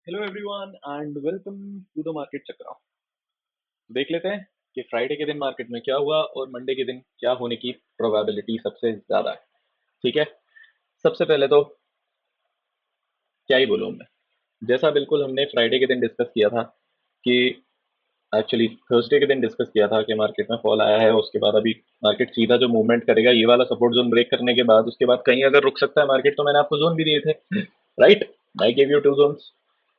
Hello everyone and welcome to the market Chakra. देख लेते हैं कि फ्राइडे के दिन मार्केट में क्या हुआ और मंडे के दिन क्या होने की प्रोबेबिलिटी सबसे ज़्यादा है। ठीक है, सबसे पहले तो क्या ही बोलूँ मैं, जैसा बिल्कुल हमने फ्राइडे के दिन डिस्कस किया था कि एक्चुअली थर्सडे के दिन डिस्कस किया था कि मार्केट में फॉल आया है, उसके बाद अभी मार्केट सीधा जो मूवमेंट करेगा ये वाला सपोर्ट जोन ब्रेक करने के बाद उसके बाद कहीं अगर रुक सकता है मार्केट, तो मैंने आपको जोन भी दिए थे, right. I give you two zones.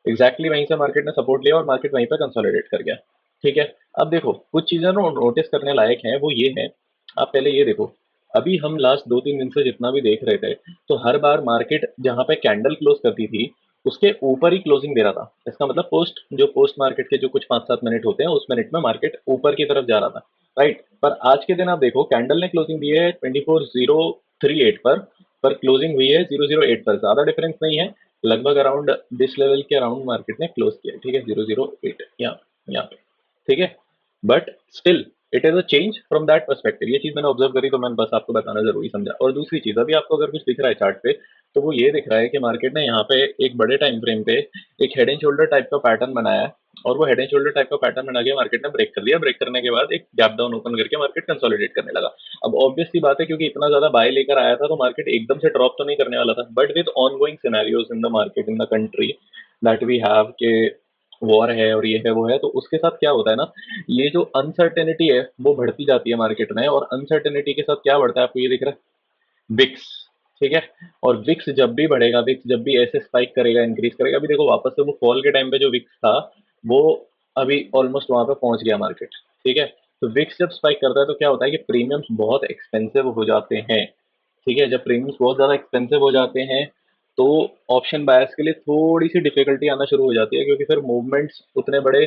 Exactly वहीं से मार्केट ने सपोर्ट लिया और मार्केट वहीं पर कंसोलिडेट कर गया। ठीक है, अब देखो कुछ चीजें ना नोटिस करने लायक हैं, वो ये है। आप पहले ये देखो, अभी हम लास्ट 2-3 दिन से जितना भी देख रहे थे, तो हर बार मार्केट जहां पे कैंडल क्लोज करती थी उसके ऊपर ही क्लोजिंग दे रहा था। इसका मतलब पोस्ट मार्केट के जो कुछ 5-7 मिनट होते हैं उस मिनट में मार्केट ऊपर की तरफ जा रहा था, राइट। पर आज के दिन आप देखो, कैंडल ने क्लोजिंग दी है 24,038 पर क्लोजिंग हुई है 008 पर। ज्यादा डिफरेंस नहीं है, लगभग अराउंड दिस लेवल के अराउंड मार्केट ने क्लोज किया है। ठीक है, 008 यहाँ पे। ठीक है, but still it is a change from that perspective. ये चीज मैंने ऑब्जर्व करी तो मैंने बस आपको बताना जरूरी समझा। और दूसरी चीज, अभी आपको अगर कुछ दिख रहा है चार्ट पे, तो वो ये दिख रहा है कि मार्केट ने यहाँ पे एक बड़े टाइम फ्रेम पे एक हेड एंड शोल्डर टाइप का पैटर्न बनाया है। और वो हेड एंड शोल्डर टाइप का पैटर्न बना के मार्केट ने ब्रेक कर दिया। ब्रेक करने के बाद एक गैप डाउन ओपन करके मार्केट कंसोलिडेट करने लगा। अब ऑब्वियस सी बात है, क्योंकि इतना ज्यादा बाय लेकर आया था तो मार्केट एकदम से ड्रॉप तो नहीं करने वाला था। But with ongoing scenarios in the market in the country that we have के वॉर है और ये है वो है, तो उसके साथ क्या होता है ना, ये जो अनसर्टेनिटी है वो बढ़ती जाती है मार्केट में। और अनसर्टेनिटी के साथ क्या बढ़ता है, आपको ये दिख रहा है, विक्स। ठीक है, और विक्स जब भी बढ़ेगा, विक्स जब भी ऐसे स्पाइक करेगा, इंक्रीज करेगा, अभी देखो वापस से वो फॉल के टाइम पे जो विक्स था वो अभी ऑलमोस्ट वहां पे पहुंच गया मार्केट। ठीक है, तो विक्स जब स्पाइक करता है तो क्या होता है कि प्रीमियम्स बहुत एक्सपेंसिव हो जाते हैं। ठीक है, जब प्रीमियम्स बहुत ज़्यादा एक्सपेंसिव हो जाते हैं तो ऑप्शन बायर्स के लिए थोड़ी सी डिफिकल्टी आना शुरू हो जाती है, क्योंकि फिर मूवमेंट्स उतने बड़े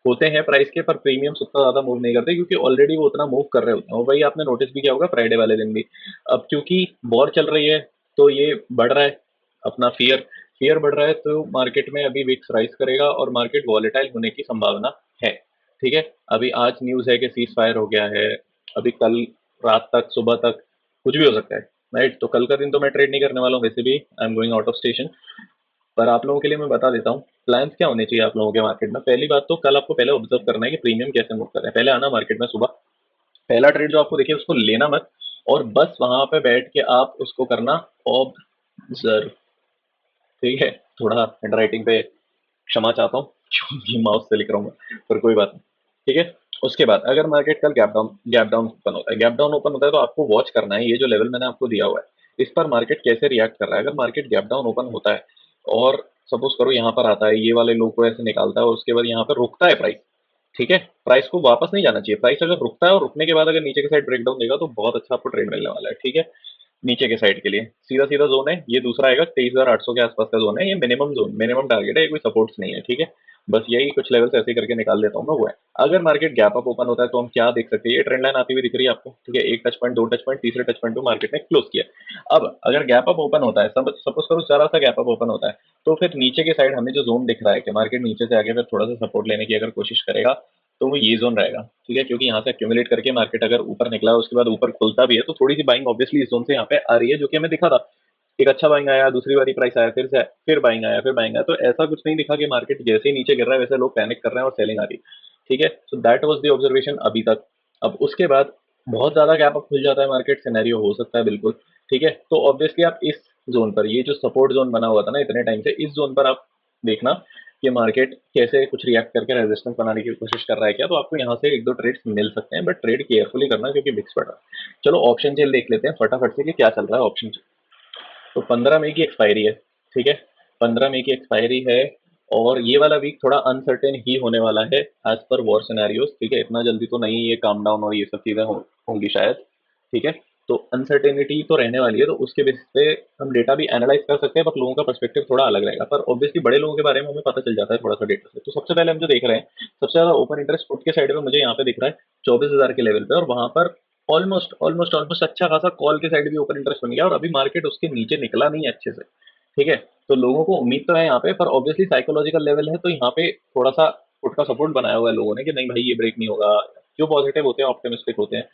होते हैं प्राइस के, पर प्रीमियम्स उतना ज़्यादा मूव नहीं करते क्योंकि ऑलरेडी वो उतना मूव कर रहे होते हैं। और वही आपने नोटिस भी किया होगा फ्राइडे वाले दिन भी। अब क्योंकि वॉर चल रही है तो ये बढ़ रहा है, अपना फियर फियर बढ़ रहा है, तो मार्केट में अभी विक्स राइज करेगा और मार्केट वॉलेटाइल होने की संभावना है। ठीक है, अभी आज न्यूज़ है कि सीज फायर हो गया है। अभी कल रात तक, सुबह तक कुछ भी हो सकता है, राइट। तो कल का दिन तो मैं ट्रेड नहीं करने वाला हूँ, वैसे भी I am going out of station. पर आप लोगों के लिए मैं बता देता हूँ प्लान्स क्या होने चाहिए आप लोगों के मार्केट में। पहली बात तो कल आपको पहले ऑब्जर्व करना है कि प्रीमियम कैसे मूव कर रहे हैं। पहले आना मार्केट में सुबह, पहला ट्रेड जो आपको देखिए उसको लेना मत, और बस वहां पे बैठ के आप उसको करना ऑब्जर्व। ठीक है, थोड़ा हैंड राइटिंग पे क्षमा चाहता हूँ क्योंकि माउस से लिख रहा हूँ मैं, पर कोई बात नहीं। ठीक है, उसके बाद अगर मार्केट कल गैप डाउन ओपन होता है, गैप डाउन ओपन होता है, तो आपको वॉच करना है ये जो लेवल मैंने आपको दिया हुआ है इस पर मार्केट कैसे रिएक्ट कर रहा है। अगर मार्केट गैप डाउन ओपन होता है और सपोज करो यहाँ पर आता है, ये वाले लो को ऐसे निकालता है और उसके बाद यहाँ पर रुकता है प्राइस। ठीक है, प्राइस को वापस नहीं जाना चाहिए। प्राइस अगर रुकता है और रुकने के बाद अगर नीचे की साइड ब्रेकडाउन देगा तो बहुत अच्छा आपको ट्रेड मिलने वाला है। ठीक है, नीचे के साइड के लिए सीधा सीधा जोन है ये, दूसरा आएगा 23,800 के आसपास का जोन है, ये मिनिमम जोन, मिनिमम टारगेट है, ये कोई सपोर्ट्स नहीं है। ठीक है, बस यही कुछ लेवल्स ऐसे करके निकाल देता हूँ मैं, वो है। अगर मार्केट गैप अप ओपन होता है तो हम क्या देख सकते हैं, ये ट्रेंड लाइन आती हुई दिख रही है आपको। ठीक है, एक टच पॉइंट, दो टच पॉइंट, तीसरे टच पॉइंट पे मार्केट ने क्लोज किया। अब अगर गैप अप ओपन होता है, सब सपोज करो जरा सा गैप अप ओपन होता है, तो फिर नीचे के साइड हमें जो जोन दिख रहा है कि मार्केट नीचे से आगे फिर थोड़ा सा सपोर्ट लेने की अगर कोशिश करेगा, तो वो ये जोन रहेगा। ठीक है, क्योंकि यहाँ से एक्यूमुलेट करके मार्केट अगर ऊपर निकला उसके बाद ऊपर खुलता भी है तो थोड़ी सी बाइंग ऑब्वियसली इस जोन से यहाँ पे आ रही है, जो कि हमें दिखा था। एक अच्छा बाइंग आया, दूसरी बारी प्राइस आया, फिर बाइंग आया, फिर बाइंग आया, तो ऐसा कुछ नहीं दिखा कि मार्केट जैसे ही नीचे गिर रहा है वैसे लोग पैनिक कर रहे हैं और सेलिंग आ रही है। ठीक है, so that was the observation अभी तक। अब उसके बाद बहुत ज्यादा गैप अप खुल जाता है मार्केट, सिनेरियो हो सकता है बिल्कुल। ठीक है, तो ऑब्वियसली आप इस जोन पर, ये जो सपोर्ट जोन बना हुआ था ना इतने टाइम से, इस जोन पर आप देखना कि मार्केट कैसे कुछ रिएक्ट करके रेजिस्टेंस बनाने की कोशिश कर रहा है क्या, तो आपको यहाँ से एक दो ट्रेड्स मिल सकते हैं, बट ट्रेड केयरफुली करना क्योंकि बिक्स पड़ रहा है। चलो ऑप्शन चेल देख लेते हैं फटाफट से कि क्या चल रहा है ऑप्शन। तो 15 मई की एक्सपायरी है। ठीक है, 15 मई की एक्सपायरी है और ये वाला वीक थोड़ा अनसर्टेन ही होने वाला है एज पर वॉर सिनेरियोस। ठीक है, इतना जल्दी तो नहीं ये काम डाउन और ये सब चीज़ें होंगी शायद। ठीक है, तो अनसर्टेनिटी तो रहने वाली है, तो उसके बेसिस पे हम डेटा भी एनालाइज कर सकते हैं, पर लोगों का पर्सपेक्टिव थोड़ा अलग रहेगा। पर ऑब्वियसली बड़े लोगों के बारे में हमें पता चल जाता है थोड़ा सा डेटा से। तो सबसे पहले हम जो देख रहे हैं, सबसे ज़्यादा ओपन इंटरेस्ट पुट के साइड में मुझे यहाँ पे दिख रहा है 24,000 के लेवल पे, और वहां पर ऑलमोस्ट ऑलमोस्ट ऑलमोस्ट अच्छा खासा कॉल के साइड भी ओपन इंटरेस्ट बन गया और अभी मार्केट उसके नीचे निकला नहीं है अच्छे से। ठीक है, तो लोगों को उम्मीद तो है यहाँ पे, पर ऑब्वियसली साइकोलॉजिकल लेवल है, तो यहाँ पे थोड़ा सा फुट का सपोर्ट बनाया हुआ है लोगों ने कि नहीं भाई ये ब्रेक नहीं होगा। जो पॉजिटिव होते हैं, ऑप्टिमिस्टिक होते हैं,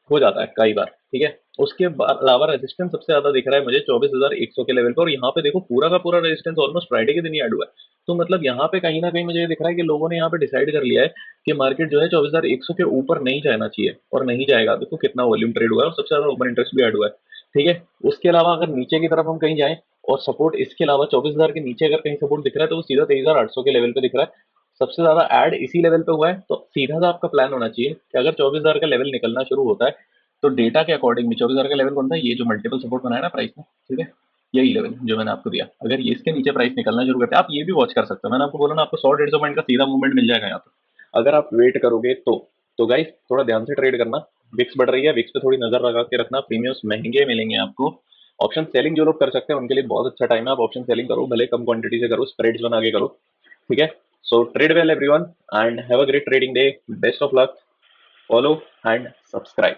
हो जाता है कई बार। ठीक है, उसके अलावा रेजिस्टेंस सबसे ज्यादा दिख रहा है मुझे 24,100 के लेवल पर, और यहाँ पे देखो पूरा का पूरा रेजिस्टेंस ऑलमोस्ट फ्राइडे के दिन ही ऐड हुआ है। तो मतलब यहाँ पे कहीं ना कहीं मुझे ये दिख रहा है कि लोगों ने यहाँ पे डिसाइड कर लिया है कि मार्केट जो है 24,100 के ऊपर नहीं जाना चाहिए और नहीं जाएगा। देखो कितना वॉल्यूम ट्रेड हुआ है और सबसे ज्यादा ओपन इंटरेस्ट भी ऐड हुआ है। ठीक है, उसके अलावा अगर नीचे की तरफ हम कहीं जाएं और सपोर्ट इसके अलावा 24,000 के नीचे अगर कहीं सपोर्ट दिख रहा है तो वो सीधा 23,800 के लेवल पे दिख रहा है। सबसे ज्यादा ऐड इसी लेवल पे हुआ है, तो सीधा सा आपका प्लान होना चाहिए कि अगर 24,000 का लेवल निकलना शुरू होता है तो डेटा के अकॉर्डिंग में 24,000 का लेवल कौन था, ये जो मल्टीपल सपोर्ट बनाया ना प्राइस में, ठीक है, यही लेवल जो मैंने आपको दिया, अगर ये इसके नीचे प्राइस निकलना शुरू करते हैं, आप ये भी वॉच कर सकते हो। मैंने आपको बोला ना, आपको 100-150 पॉइंट का सीधा मूवमेंट मिल जाएगा यहाँ पे अगर आप वेट करोगे तो गाइस थोड़ा ध्यान से ट्रेड करना। विक्स बढ़ रही है, विक्स पे थोड़ी नजर लगा के रखना, प्रीमियम्स महंगे मिलेंगे आपको। ऑप्शन सेलिंग जो लोग कर सकते हैं उनके लिए बहुत अच्छा टाइम है, आप ऑप्शन सेलिंग करो, भले कम क्वांटिटी से करो, स्प्रेड्स बना के करो। ठीक है, so trade well everyone and have a great trading day, best of luck, follow and subscribe.